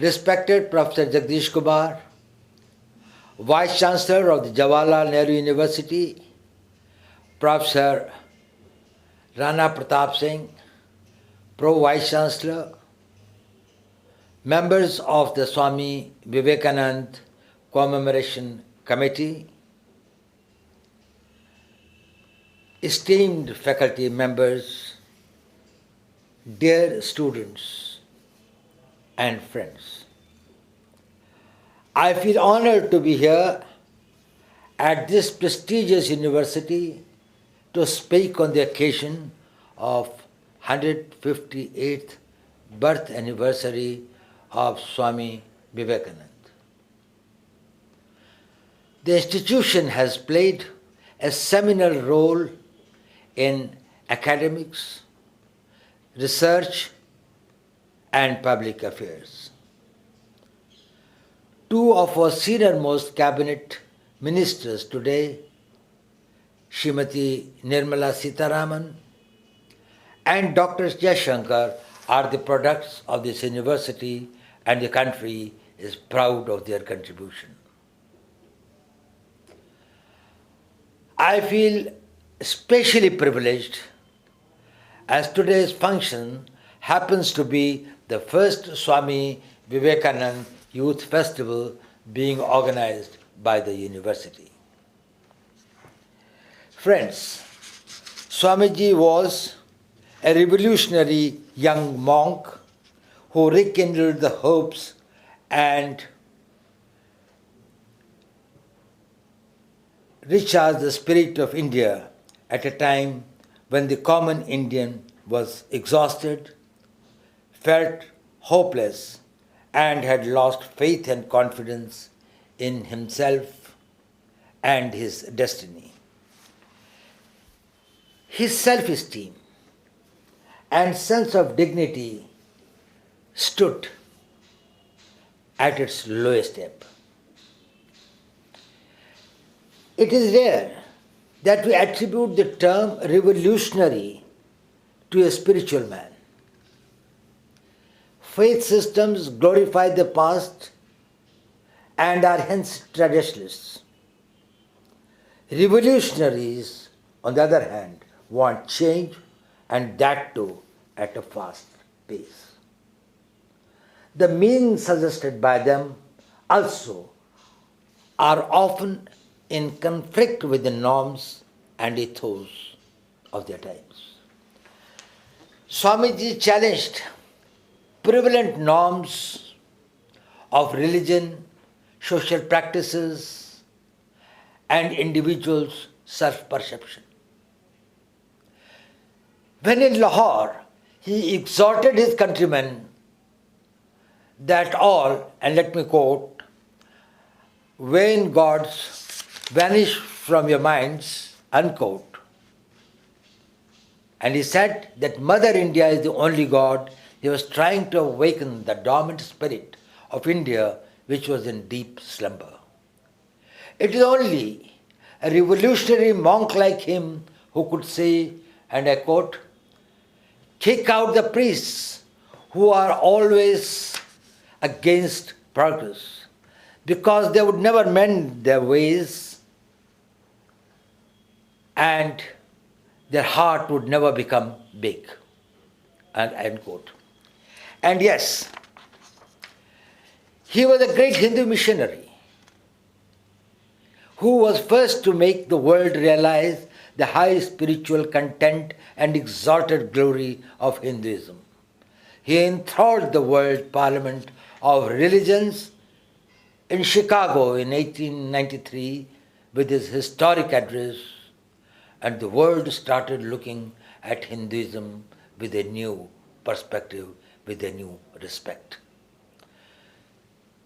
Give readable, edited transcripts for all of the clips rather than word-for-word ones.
Respected Professor Jagdish Kumar, Vice Chancellor of the Jawaharlal Nehru University, Professor Rana Pratap Singh, Pro Vice Chancellor, members of the Swami Vivekananda Commemoration Committee, esteemed faculty members, dear students and friends. I feel honored to be here at this prestigious university to speak on the occasion of 158th birth anniversary of Swami Vivekananda. The institution has played a seminal role in academics, research, and public affairs. Two of our senior-most cabinet ministers today, Srimati Nirmala Sitharaman and Dr. Jaishankar, are the products of this university, and the country is proud of their contribution. I feel especially privileged as today's function happens to be the first Swami Vivekananda Youth Festival being organized by the university. Friends, Swamiji was a revolutionary young monk who rekindled the hopes and recharged the spirit of India at a time when the common Indian was exhausted, felt hopeless, and had lost faith and confidence in himself and his destiny. His self-esteem and sense of dignity stood at its lowest ebb. It is rare that we attribute the term revolutionary to a spiritual man. Faith systems glorify the past and are hence traditionalists. Revolutionaries, on the other hand, want change, and that too at a fast pace. The means suggested by them also are often in conflict with the norms and ethos of their times. Swamiji challenged prevalent norms of religion, social practices, and individuals' self-perception. When in Lahore, he exhorted his countrymen that all, and let me quote, vain gods vanish from your minds, unquote. And he said that Mother India is the only God. He was trying to awaken the dormant spirit of India, which was in deep slumber. It is only a revolutionary monk like him who could say, and I quote, kick out the priests who are always against progress, because they would never mend their ways and their heart would never become big. And end quote. And yes, he was a great Hindu missionary who was first to make the world realize the high spiritual content and exalted glory of Hinduism. He enthralled the World Parliament of Religions in Chicago in 1893 with his historic address, and the world started looking at Hinduism with a new perspective, with a new respect.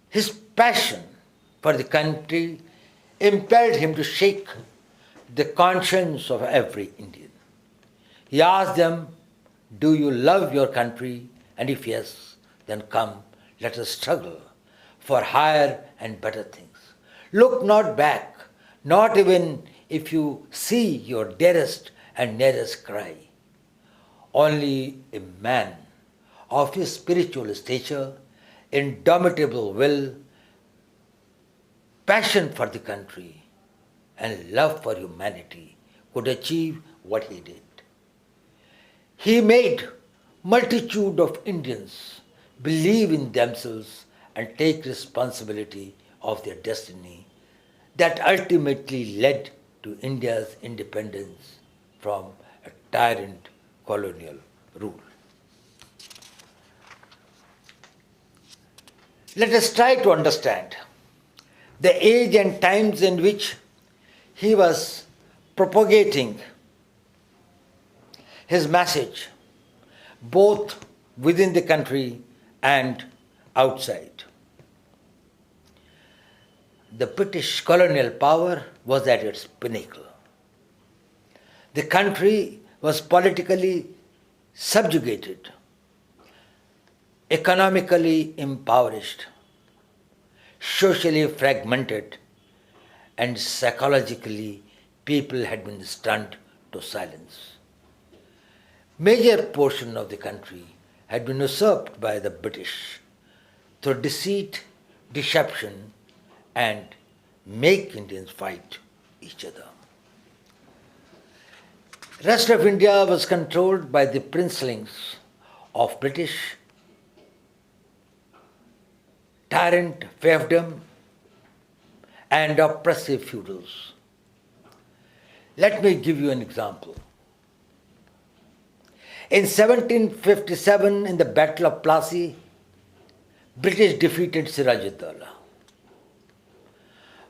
His passion for the country impelled him to shake the conscience of every Indian. He asked them, do you love your country? And if yes, then come, let us struggle for higher and better things. Look not back, not even if you see your dearest and nearest cry. Only a man of his spiritual stature, indomitable will, passion for the country, and love for humanity could achieve what he did. He made multitude of Indians believe in themselves and take responsibility of their destiny that ultimately led to India's independence from a tyrant colonial rule. Let us try to understand the age and times in which he was propagating his message, both within the country and outside. The British colonial power was at its pinnacle. The country was politically subjugated, economically impoverished, socially fragmented, and psychologically people had been stunned to silence. Major portion of the country had been usurped by the British through deceit, deception, and make Indians fight each other. Rest of India was controlled by the princelings of British tyrant fiefdom and oppressive feudals. Let me give you an example. In 1757, in the Battle of Plassey, British defeated Ajit Doval.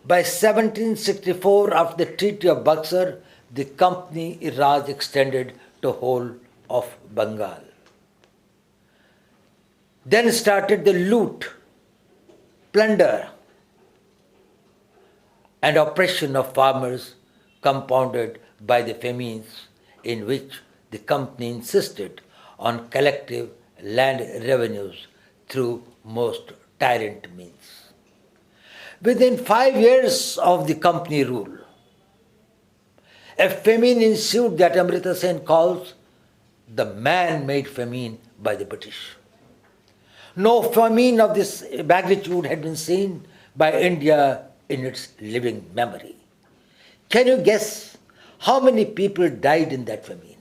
By 1764, after the Treaty of Buxar, the Company Raj extended to whole of Bengal. Then started the loot, plunder, and oppression of farmers, compounded by the famines in which the company insisted on collective land revenues through most tyrant means. Within 5 years of the company rule, a famine ensued that Amrita Sen calls the man-made famine by the British. No famine of this magnitude had been seen by India in its living memory. Can you guess how many people died in that famine?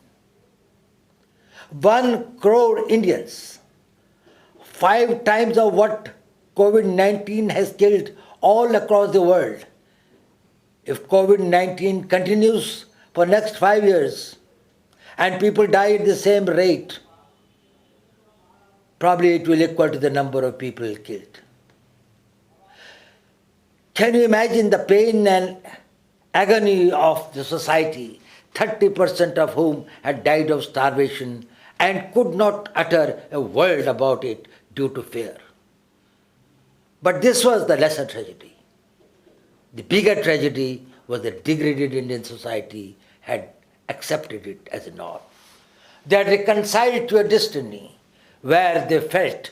1 crore Indians, 5 times of what COVID-19 has killed all across the world. If COVID-19 continues for next 5 years and people die at the same rate, probably it will equal to the number of people killed. Can you imagine the pain and agony of the society, 30% of whom had died of starvation and could not utter a word about it due to fear? But this was the lesser tragedy. The bigger tragedy was that degraded Indian society had accepted it as a norm. They had reconciled to a destiny where they felt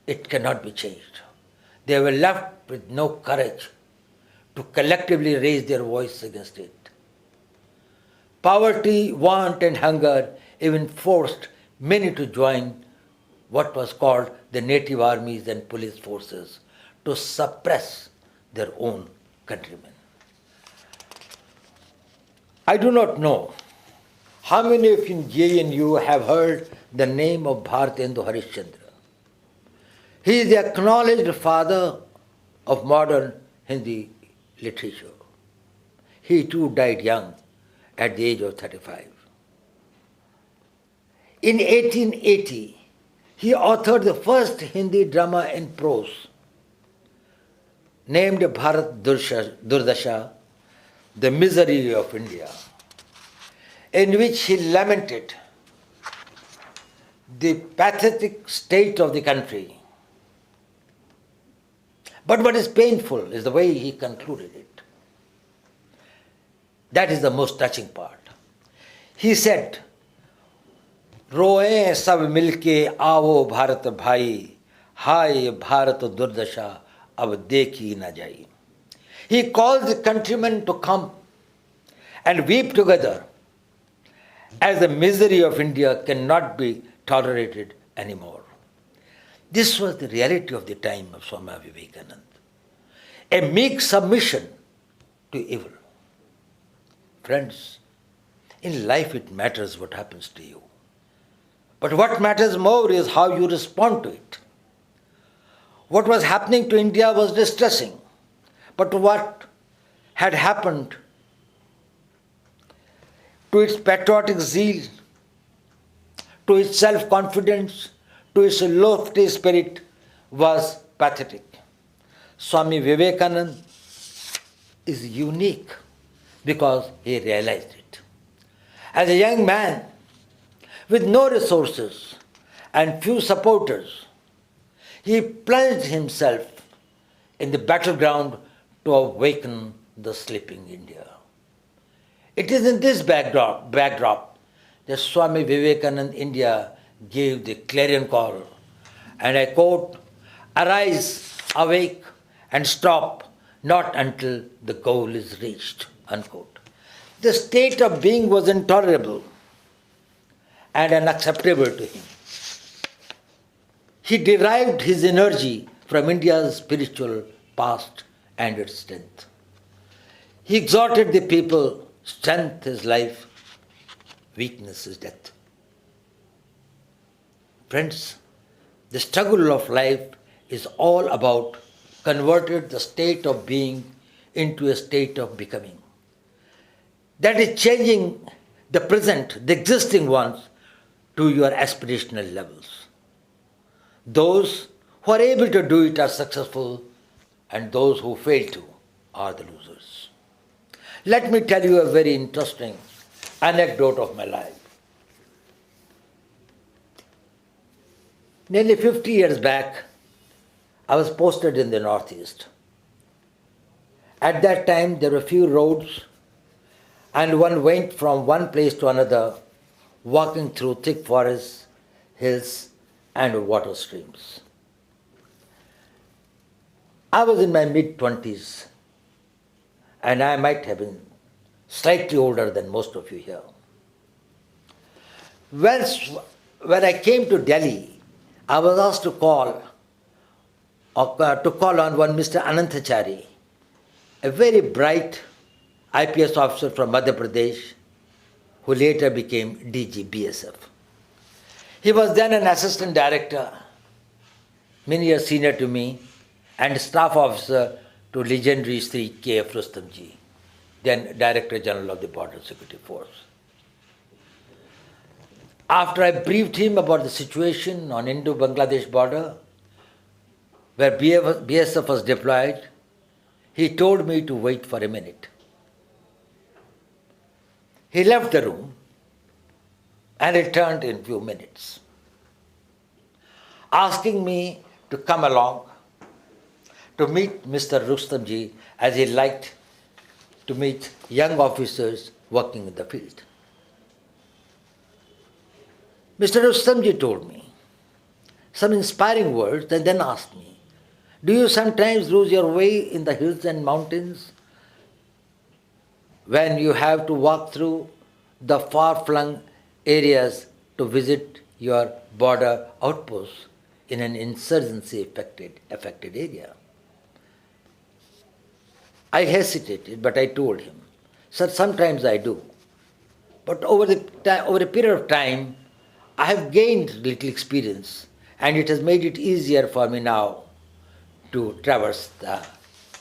it cannot be changed. They were left with no courage to collectively raise their voice against it. Poverty, want, and hunger even forced many to join what was called the native armies and police forces to suppress their own countrymen. I do not know how many of you in JNU have heard the name of Bharatendu Harishchandra. He is the acknowledged father of modern Hindi literature. He too died young at the age of 35. In 1880, he authored the first Hindi drama in prose, named Bharat Durdasha, the misery of India, in which he lamented the pathetic state of the country. But what is painful is the way he concluded it. That is the most touching part. He said, रोएं सब मिलके आओ भारत भाई, हाय भारत दुर्दशा अब देखी न जाई. He calls the countrymen to come and weep together, as the misery of India cannot be tolerated anymore. This was the reality of the time of Swami Vivekananda. A meek submission to evil. Friends, in life it matters what happens to you. But what matters more is how you respond to it. What was happening to India was distressing. But what had happened to its patriotic zeal, to its self-confidence, to its lofty spirit was pathetic. Swami Vivekananda is unique because he realized it. As a young man with no resources and few supporters, he plunged himself in the battleground to awaken the sleeping India. It is in this backdrop that Swami Vivekananda India gave the clarion call, and I quote, "Arise, awake, and stop, not until the goal is reached," unquote. The state of being was intolerable and unacceptable to him. He derived his energy from India's spiritual past and its strength. He exhorted the people, strength is life, weakness is death. Friends, the struggle of life is all about converting the state of being into a state of becoming. That is changing the present, the existing ones, to your aspirational levels. Those who are able to do it are successful, and those who fail to are the losers. Let me tell you a very interesting anecdote of my life. Nearly 50 years back, I was posted in the Northeast. At that time, there were few roads, and one went from one place to another, walking through thick forests, hills, and water streams. I was in my mid-20s, and I might have been slightly older than most of you here. When I came to Delhi, I was asked to call on one Mr. Ananthachari, a very bright IPS officer from Madhya Pradesh, who later became DG BSF. He was then an assistant director, many years senior to me, and staff officer to legendary Sri K.F. Rustamji, then Director General of the Border Security Force. After I briefed him about the situation on Indo-Bangladesh border, where BSF was deployed, he told me to wait for a minute. He left the room and returned in a few minutes, asking me to come along to meet Mr. Rustamji, as he liked to meet young officers working in the field. Mr. Rustamji told me some inspiring words and then asked me, "Do you sometimes lose your way in the hills and mountains when you have to walk through the far-flung areas to visit your border outposts in an insurgency-affected area?" I hesitated, but I told him, "Sir, sometimes I do. But over a period of time, I have gained little experience, and it has made it easier for me now to traverse the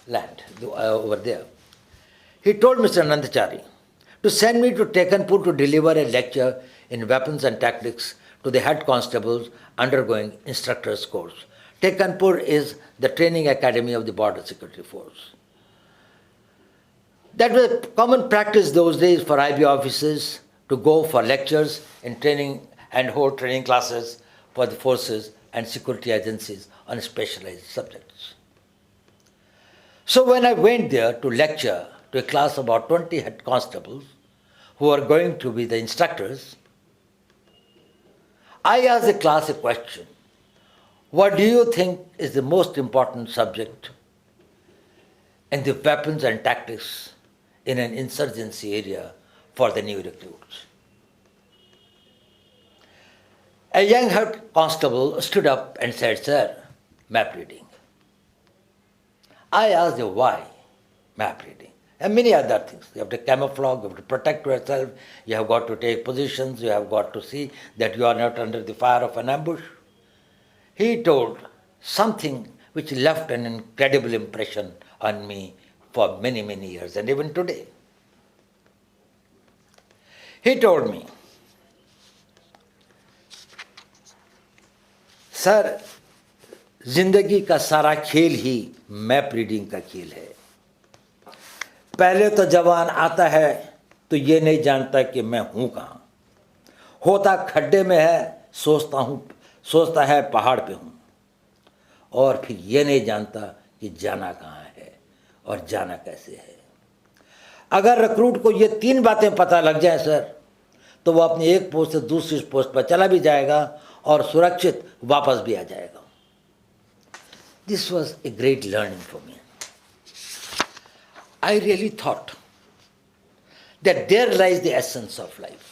land over there." He told Mr. Nandachari to send me to Tekanpur to deliver a lecture in weapons and tactics to the head constables undergoing instructors course. Tekanpur is the training academy of the Border Security Force. That was a common practice those days for IB officers to go for lectures in training and hold training classes for the forces and security agencies on specialized subjects. So when I went there to lecture to a class of about 20 head constables who are going to be the instructors, I asked the class a question: "What do you think is the most important subject in the weapons and tactics in an insurgency area for the new recruits?" A young head constable stood up and said, "Sir, map reading." I asked him why map reading and many other things. You have to camouflage, you have to protect yourself, you have got to take positions, you have got to see that you are not under the fire of an ambush. He told something which left an incredible impression on me for many, many years and even today. He told me, "sir, जिंदगी का सारा खेल ही map reading का खेल है। पहले तो जवान आता है तो ये नहीं जानता कि मैं हूँ कहाँ, होता खड्डे में है, सोचता है पहाड़ पे हूँ, और फिर ये नहीं जानता कि जाना कहाँ है और जाना कैसे है। अगर रिक्रूट को ये 3 बातें पता लग जाएं सर, तो वो अपनी एक पोस्ट से दूसरी पोस्ट पर चला भी जाएगा और सुरक्षित वापस भी आ जाएगा." This was a great learning for me. I really thought that there lies the essence of life.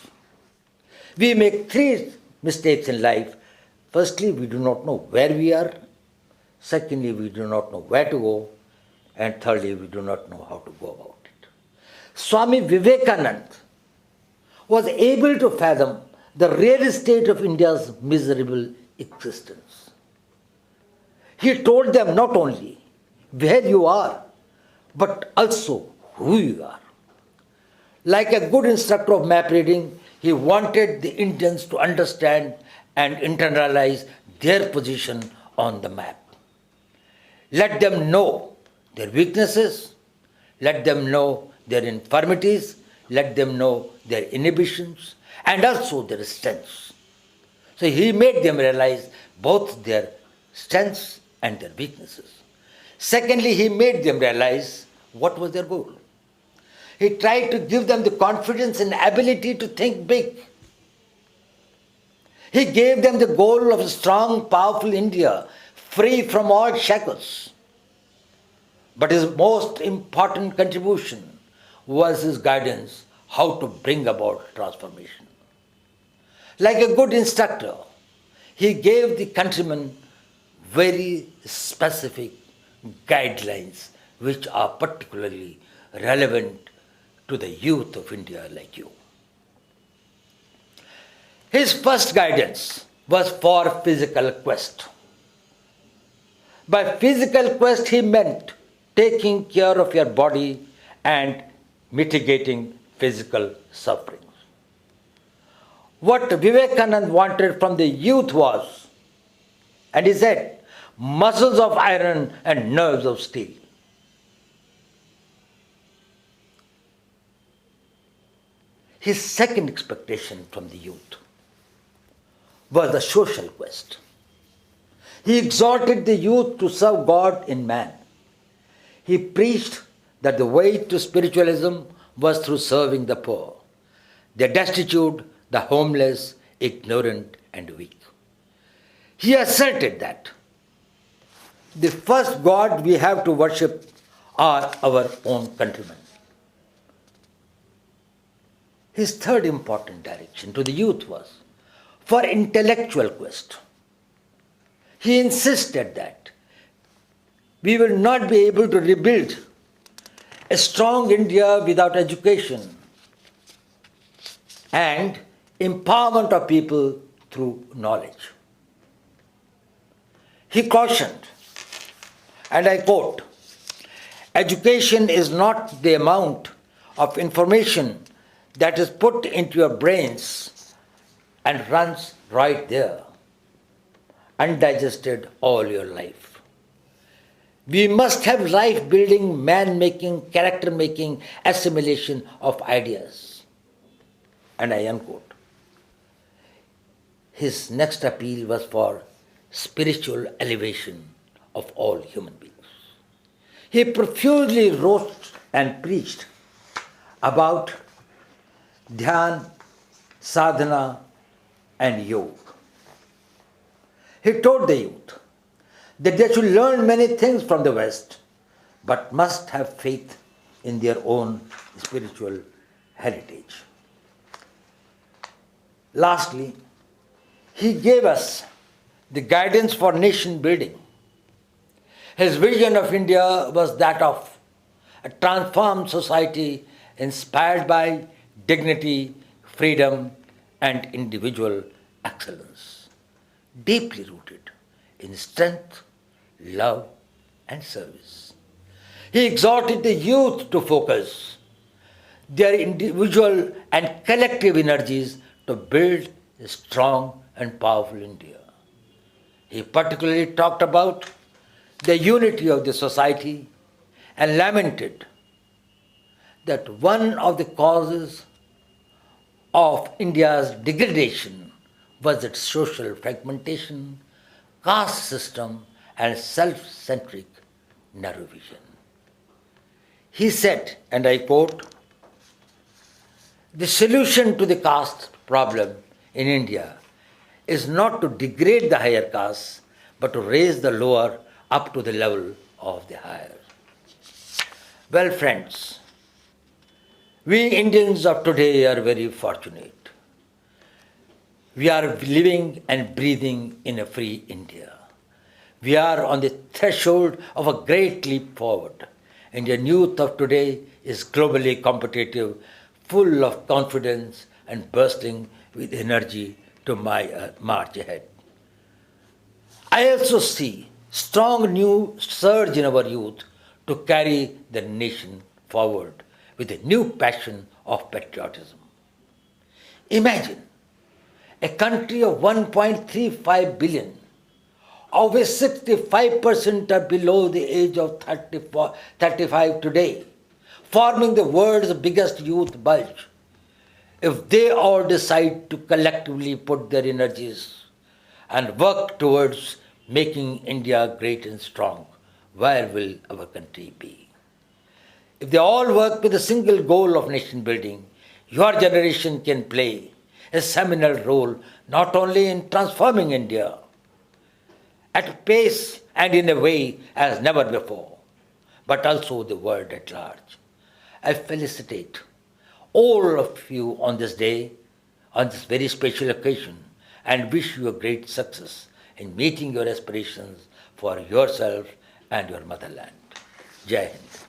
We make 3 mistakes in life. Firstly, we do not know where we are. Secondly, we do not know where to go. And thirdly, we do not know how to go about it. Swami Vivekananda was able to fathom the real state of India's miserable existence. He told them not only where you are, but also who you are. Like a good instructor of map reading, he wanted the Indians to understand and internalize their position on the map. Let them know their weaknesses, let them know their infirmities, let them know their inhibitions, and also their strengths. So he made them realize both their strengths and their weaknesses. Secondly, he made them realize what was their goal. He tried to give them the confidence and ability to think big. He gave them the goal of a strong, powerful India, free from all shackles. But his most important contribution was his guidance how to bring about transformation. Like a good instructor, he gave the countrymen very specific guidelines which are particularly relevant to the youth of India like you. His first guidance was for physical quest. By physical quest, he meant taking care of your body and mitigating physical sufferings. What Vivekananda wanted from the youth was, and he said, muscles of iron and nerves of steel. His second expectation from the youth was the social quest. He exhorted the youth to serve God in man. He preached that the way to spiritualism was through serving the poor, the destitute, the homeless, ignorant, and weak. He asserted that the first God we have to worship are our own countrymen. His third important direction to the youth was for intellectual quest. He insisted that we will not be able to rebuild a strong India without education and empowerment of people through knowledge. He cautioned, and I quote, "Education is not the amount of information that is put into your brains and runs right there, undigested all your life. We must have life-building, man-making, character-making assimilation of ideas." And I unquote. His next appeal was for spiritual elevation of all human beings. He profusely wrote and preached about dhyan, sadhana, and yoga. He told the youth that they should learn many things from the West, but must have faith in their own spiritual heritage. Lastly, He gave us the guidance for nation building. His vision of India was that of a transformed society inspired by dignity, freedom, and individual excellence, deeply rooted in strength, love, and service. He exhorted the youth to focus their individual and collective energies to build a strong and powerful India. He particularly talked about the unity of the society and lamented that one of the causes of India's degradation was its social fragmentation, caste system, and self centric narrow vision. He said, and I quote, the solution to the caste problem in India is not to degrade the higher castes, but to raise the lower up to the level of the higher. Well, friends, we Indians of today are very fortunate. We are living and breathing in a free India. We are on the threshold of a great leap forward. Indian youth of today is globally competitive, full of confidence and bursting with energy to march ahead. I also see strong new surge in our youth to carry the nation forward with a new passion of patriotism. Imagine a country of 1.35 billion, of which 65% are below the age of 35 today, forming the world's biggest youth bulge. If they all decide to collectively put their energies and work towards making India great and strong, where will our country be? If they all work with a single goal of nation building, your generation can play a seminal role not only in transforming India at a pace and in a way as never before, but also the world at large. I felicitate all of you on this day, on this very special occasion, and wish you a great success in meeting your aspirations for yourself and your motherland. Jai Hind.